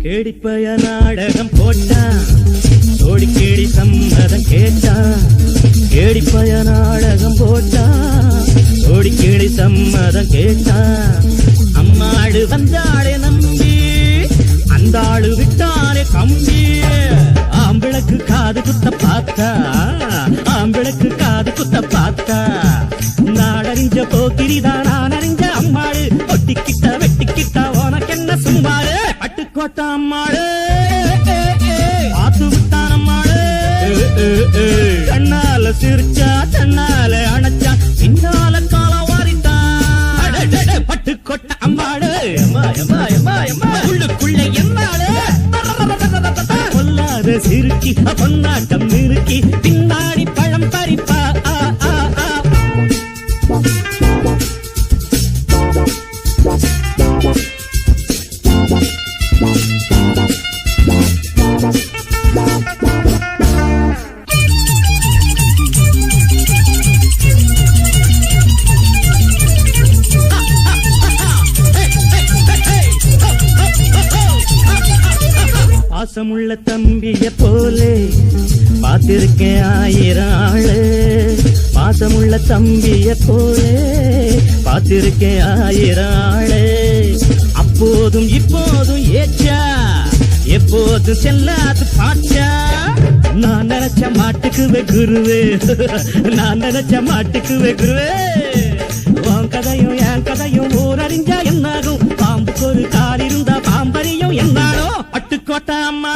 கேடிப்பய நாடகம் போட்டான் சோடி கேடி சம்மதம் கேட்டான் கேடிப்பய நாடகம் போட்டான் சோடி கேடி சம்மதம் கேட்டான் அம்மாடு வந்தாளே நம்பி அந்த ஆளு விட்டானே கம்பி ஆம்பிளக்கு காது குத்த பார்த்தா ஆம்பிளக்கு காது குத்த பார்த்தா நாடறிஞ்ச போக்கிரிதான் நான் அறிஞ்ச அம்மாடு ஒட்டிக்கிட்ட வெட்டிக்கிட்ட உனக்கு என்ன சும்மாரு பட்டுக்கோட்ட அம்மாடு ஆத்து விட்டான் அம்மாடு கண்ணால சிரிச்சா தன்னால அணைச்சா பின்னால கால வாரிட்டான் பட்டுக்கோட்ட அம்மாடு உள்ளுக்குள்ள எம்மாடு பொல்லாத சிறுக்கி பொன்னாட்டம் நிறுக்கி பின்னாடி பழம் பறிப்பா பாசமுள்ள தம்பிய போலே பார்த்திருக்கேன் ஆயிரம் ஆளு பாசமுள்ள தம்பிய போலே பார்த்திருக்கேன் ஆயிரம் ஆளு அப்போதும் இப்போதும் ஏச்சா எப்போதும் செல்லாது பாச்சா நான் நினைச்ச மாட்டுக்குவே குருவே நான் நினைச்ச மாட்டுக்குவே குருவே உன் கதையும் என் கதையும் ஊரறிஞ்சா என்னாகும் பாம்புக்கு ஒரு கால் இருந்தா பாம்பறியும் என்னாலும் பட்டுக்கோட்டை அம்மா